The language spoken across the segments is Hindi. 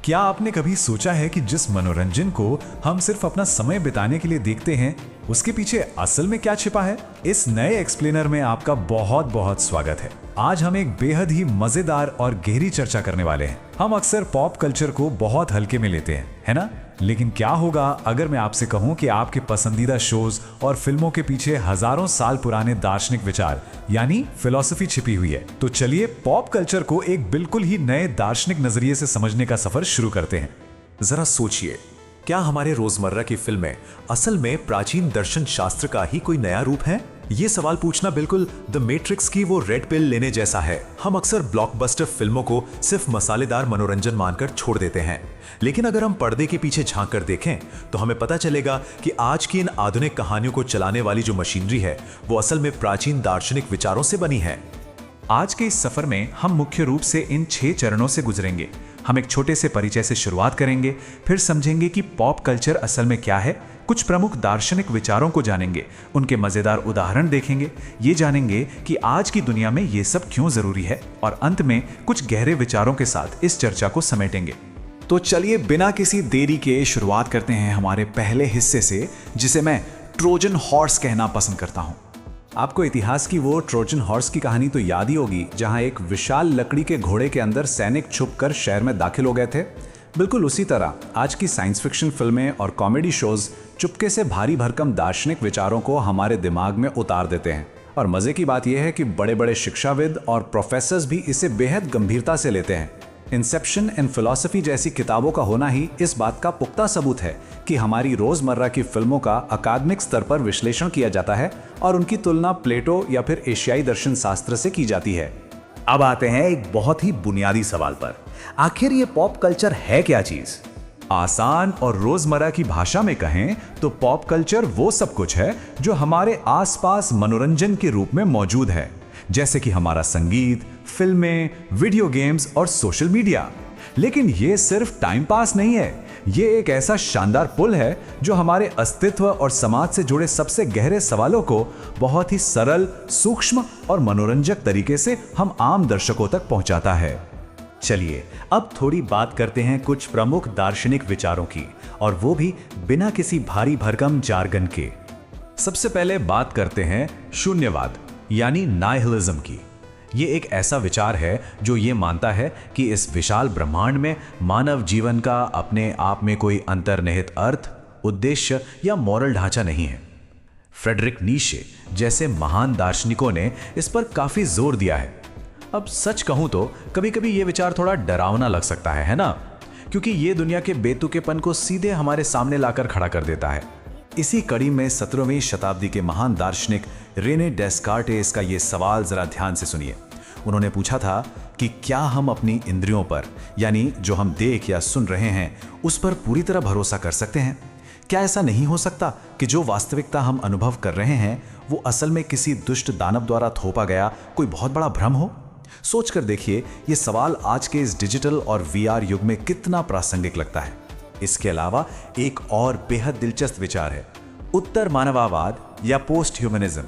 क्या आपने कभी सोचा है कि जिस मनोरंजन को हम सिर्फ अपना समय बिताने के लिए देखते हैं, उसके पीछे असल में क्या छिपा है? इस नए एक्सप्लेनर में आपका बहुत बहुत स्वागत है। आज हम एक बेहद ही मजेदार और गहरी चर्चा करने वाले हैं। हम अक्सर पॉप कल्चर को बहुत हल्के में लेते हैं, है ना? लेकिन क्या होगा अगर मैं आपसे कहूं कि आपके पसंदीदा शोज और फिल्मों के पीछे हजारों साल पुराने दार्शनिक विचार यानी फिलॉसफी छिपी हुई है? तो चलिए पॉप कल्चर को एक बिल्कुल ही नए दार्शनिक नजरिए से समझने का सफर शुरू करते हैं। जरा सोचिए, क्या हमारे रोजमर्रा की फिल्में असल में प्राचीन दर्शन शास्त्र का ही कोई नया रूप है? ये सवाल पूछना बिल्कुल द मैट्रिक्स की वो रेड पिल लेने जैसा है। हम अक्सर ब्लॉकबस्टर फिल्मों को सिर्फ मसालेदार मनोरंजन मानकर छोड़ देते हैं, लेकिन अगर हम पर्दे के पीछे झांक कर देखें तो हमें पता चलेगा कि आज की इन आधुनिक कहानियों को चलाने वाली जो मशीनरी है वो असल में प्राचीन दार्शनिक विचारों से बनी है। आज के इस सफर में हम मुख्य रूप से इन 6 चरणों से गुजरेंगे। हम एक छोटे से परिचय से शुरुआत करेंगे, फिर समझेंगे कि पॉप कल्चर असल में क्या है, कुछ प्रमुख दार्शनिक विचारों को जानेंगे, उनके मजेदार उदाहरण देखेंगे, ये जानेंगे कि आज की दुनिया में ये सब क्यों जरूरी है, और अंत में कुछ गहरे विचारों के साथ इस चर्चा को समेटेंगे। तो चलिए बिना किसी देरी के शुरुआत करते हैं हमारे पहले हिस्से से, जिसे मैं ट्रोजन हॉर्स कहना पसंद करता हूँ। आपको इतिहास की वो ट्रोजन हॉर्स की कहानी तो याद ही होगी, जहां एक विशाल लकड़ी के घोड़े के अंदर सैनिक छुपकर शहर में दाखिल हो गए थे। बिल्कुल उसी तरह आज की साइंस फिक्शन फिल्में और कॉमेडी शोज चुपके से भारी भरकम दार्शनिक विचारों को हमारे दिमाग में उतार देते हैं। और मजे की बात यह है कि बड़े बड़े शिक्षाविद और प्रोफेसर्स भी इसे बेहद गंभीरता से लेते हैं। इंसेप्शन एंड फिलॉसफी जैसी किताबों का होना ही इस बात का पुख्ता सबूत है कि हमारी रोजमर्रा की फिल्मों का अकादमिक स्तर पर विश्लेषण किया जाता है और उनकी तुलना प्लेटो या फिर एशियाई दर्शन शास्त्र से की जाती है। अब आते हैं एक बहुत ही बुनियादी सवाल पर, आखिर ये पॉप कल्चर है क्या चीज? आसान और रोजमर्रा की भाषा में कहें तो पॉप कल्चर वो सब कुछ है जो हमारे आसपास मनोरंजन के रूप में मौजूद है, जैसे कि हमारा संगीत, फिल्में, वीडियो गेम्स और सोशल मीडिया। लेकिन ये सिर्फ टाइम पास नहीं है, ये एक ऐसा शानदार पुल है जो हमारे अस्तित्व और समाज से जुड़े सबसे गहरे सवालों को बहुत ही सरल, सूक्ष्म और मनोरंजक तरीके से हम आम दर्शकों तक पहुंचाता है। चलिए अब थोड़ी बात करते हैं कुछ प्रमुख दार्शनिक विचारों की, और वो भी बिना किसी भारी भरकम जार्गन के। सबसे पहले बात करते हैं शून्यवाद यानी नाइहिलिज्म की। ये एक ऐसा विचार है जो ये मानता है कि इस विशाल ब्रह्मांड में मानव जीवन का अपने आप में कोई अंतर्निहित अर्थ, उद्देश्य या मॉरल ढांचा नहीं है। फ्रेडरिक नीशे जैसे महान दार्शनिकों ने इस पर काफी जोर दिया है। अब सच कहूं तो कभी कभी ये विचार थोड़ा डरावना लग सकता है ना? क्योंकि ये दुनिया के बेतुकेपन को सीधे हमारे सामने लाकर खड़ा कर देता है। इसी कड़ी में 17वीं शताब्दी के महान दार्शनिक रेने डेस्कार्टेस का ये सवाल जरा ध्यान से सुनिए। उन्होंने पूछा था कि क्या हम अपनी इंद्रियों पर, यानी जो हम देख या सुन रहे हैं, उस पर पूरी तरह भरोसा कर सकते हैं? क्या ऐसा नहीं हो सकता कि जो वास्तविकता हम अनुभव कर रहे हैं वो असल में किसी दुष्ट दानव द्वारा थोपा गया कोई बहुत बड़ा भ्रम हो? सोचकर देखिए, ये सवाल आज के इस डिजिटल और वीआर युग में कितना प्रासंगिक लगता है। इसके अलावा एक और बेहद दिलचस्प विचार है उत्तर मानववाद या पोस्ट ह्यूमनिज्म।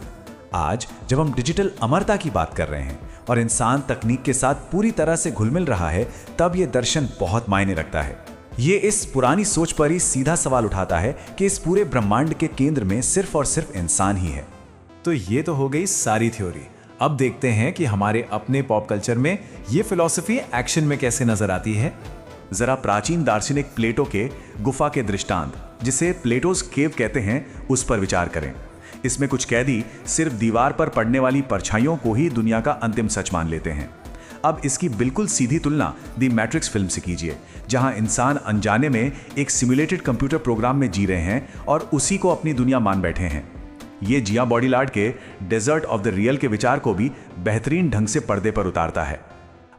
आज जब हम डिजिटल अमरता की बात कर रहे हैं और इंसान तकनीक के साथ पूरी तरह से घुल मिल रहा है, तब यह दर्शन बहुत मायने रखता है। ये इस पुरानी सोच पर ही सीधा सवाल उठाता है कि इस पूरे ब्रह्मांड के केंद्र में सिर्फ और सिर्फ इंसान ही है। तो ये तो हो गई सारी थ्योरी। अब देखते हैं कि हमारे अपने पॉप कल्चर में ये फिलॉसफी एक्शन में कैसे नजर आती है। जरा प्राचीन दार्शनिक प्लेटो के गुफा के दृष्टांत, जिसे प्लेटोज केव कहते हैं, उस पर विचार करें। इसमें कुछ कैदी सिर्फ दीवार पर पड़ने वाली परछाइयों को ही दुनिया का अंतिम सच मान लेते हैं। अब इसकी बिल्कुल सीधी तुलना द मैट्रिक्स फिल्म से कीजिए, जहां इंसान अनजाने में एक सिमुलेटेड कंप्यूटर प्रोग्राम में जी रहे हैं और उसी को अपनी दुनिया मान बैठे हैं। ये जिया बॉडीलार्ड के डेजर्ट ऑफ द रियल के विचार को भी बेहतरीन ढंग से पर्दे पर उतारता है।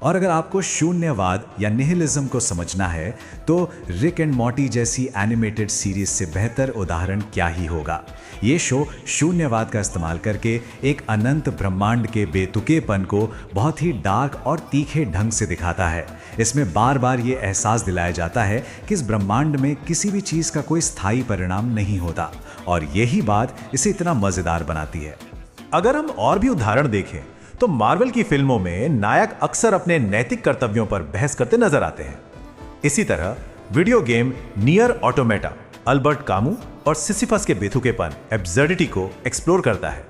और अगर आपको शून्यवाद या निहिलिज्म को समझना है तो रिक एंड मॉर्टी जैसी एनिमेटेड सीरीज से बेहतर उदाहरण क्या ही होगा। ये शो शून्यवाद का इस्तेमाल करके एक अनंत ब्रह्मांड के बेतुकेपन को बहुत ही डार्क और तीखे ढंग से दिखाता है। इसमें बार बार ये एहसास दिलाया जाता है कि इस ब्रह्मांड में किसी भी चीज़ का कोई स्थायी परिणाम नहीं होता, और यही बात इसे इतना मज़ेदार बनाती है। अगर हम और भी उदाहरण देखें तो मार्वल की फिल्मों में नायक अक्सर अपने नैतिक कर्तव्यों पर बहस करते नजर आते हैं। इसी तरह video game near automata Albert Camus और सिसिफस के बेतुकेपन एब्सर्डिटी को एक्सप्लोर करता है।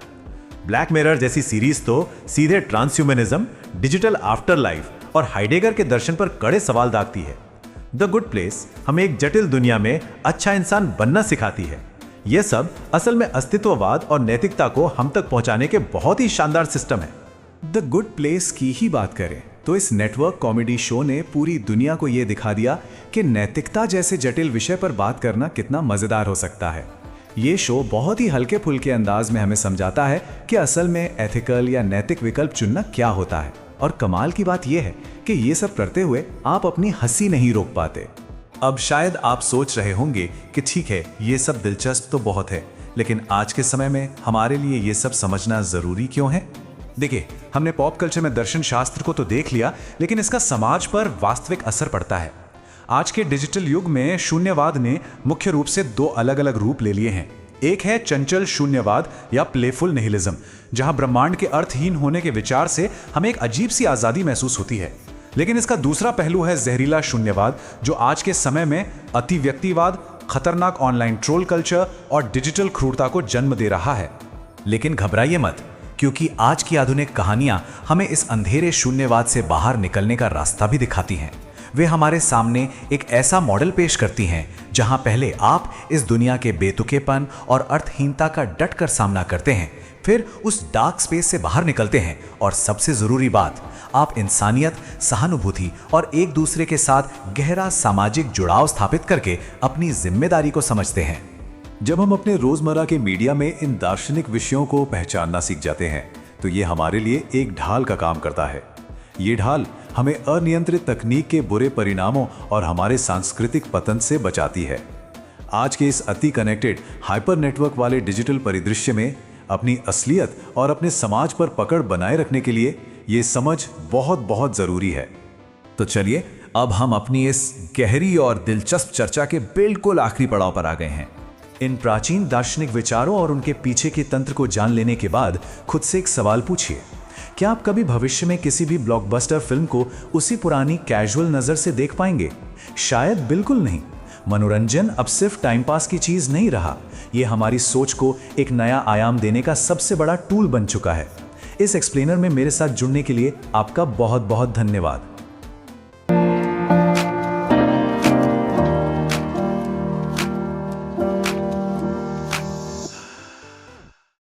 ब्लैक मिरर जैसी सीरीज तो सीधे ट्रांसह्यूमनिज्म, डिजिटल आफ्टर लाइफ और हाइडेगर के दर्शन पर कड़े सवाल दागती है। द गुड प्लेस हमें एक जटिल दुनिया में अच्छा इंसान बनना सिखाती है। यह सब असल में अस्तित्ववाद और नैतिकता को हम तक पहुंचाने के बहुत ही शानदार सिस्टम है। द गुड प्लेस की ही बात करें तो इस नेटवर्क कॉमेडी शो ने पूरी दुनिया को यह दिखा दिया कि नैतिकता जैसे जटिल विषय पर बात करना कितना मजेदार हो सकता है। ये शो बहुत ही हल्के फुल्के अंदाज में हमें समझाता है कि असल में एथिकल या नैतिक विकल्प चुनना क्या होता है। और कमाल की बात यह है कि ये सब करते हुए आप अपनी हंसी नहीं रोक पाते। अब शायद आप सोच रहे होंगे कि ठीक है, ये सब दिलचस्प तो बहुत है, लेकिन आज के समय में हमारे लिए ये सब समझना जरूरी क्यों है? देखिए, हमने पॉप कल्चर में दर्शन शास्त्र को तो देख लिया, लेकिन इसका समाज पर वास्तविक असर पड़ता है। आज के डिजिटल युग में शून्यवाद ने मुख्य रूप से दो अलग अलग रूप ले लिए हैं। एक है चंचल शून्यवाद या प्लेफुल निहिलिज्म, जहां ब्रह्मांड के अर्थहीन होने के विचार से हमें एक अजीब सी आजादी महसूस होती है। लेकिन इसका दूसरा पहलू है जहरीला शून्यवाद, जो आज के समय में अति व्यक्तिवाद, खतरनाक ऑनलाइन ट्रोल कल्चर और डिजिटल क्रूरता को जन्म दे रहा है। लेकिन घबराइए मत, क्योंकि आज की आधुनिक कहानियां हमें इस अंधेरे शून्यवाद से बाहर निकलने का रास्ता भी दिखाती हैं। वे हमारे सामने एक ऐसा मॉडल पेश करती हैं जहां पहले आप इस दुनिया के बेतुकेपन और अर्थहीनता का डटकर सामना करते हैं, फिर उस डार्क स्पेस से बाहर निकलते हैं और सबसे जरूरी बात, आप इंसानियत, सहानुभूति और एक दूसरे के साथ गहरा सामाजिक जुड़ाव स्थापित करके अपनी जिम्मेदारी को समझते हैं। जब हम अपने रोजमर्रा के मीडिया में इन दार्शनिक विषयों को पहचानना सीख जाते हैं तो ये हमारे लिए एक ढाल का काम करता है। ये ढाल हमें अनियंत्रित तकनीक के बुरे परिणामों और हमारे सांस्कृतिक पतन से बचाती है। आज के इस अति कनेक्टेड हाइपर नेटवर्क वाले डिजिटल परिदृश्य में अपनी असलियत और अपने समाज पर पकड़ बनाए रखने के लिए ये समझ बहुत बहुत जरूरी है। तो चलिए, अब हम अपनी इस गहरी और दिलचस्प चर्चा के बिल्कुल आखिरी पड़ाव पर आ गए हैं। इन प्राचीन दार्शनिक विचारों और उनके पीछे के तंत्र को जान लेने के बाद खुद से एक सवाल पूछिए, क्या आप कभी भविष्य में किसी भी ब्लॉकबस्टर फिल्म को उसी पुरानी कैजुअल नजर से देख पाएंगे? शायद बिल्कुल नहीं। मनोरंजन अब सिर्फ टाइम पास की चीज नहीं रहा, यह हमारी सोच को एक नया आयाम देने का सबसे बड़ा टूल बन चुका है। इस एक्सप्लेनर में मेरे साथ जुड़ने के लिए आपका बहुत बहुत धन्यवाद।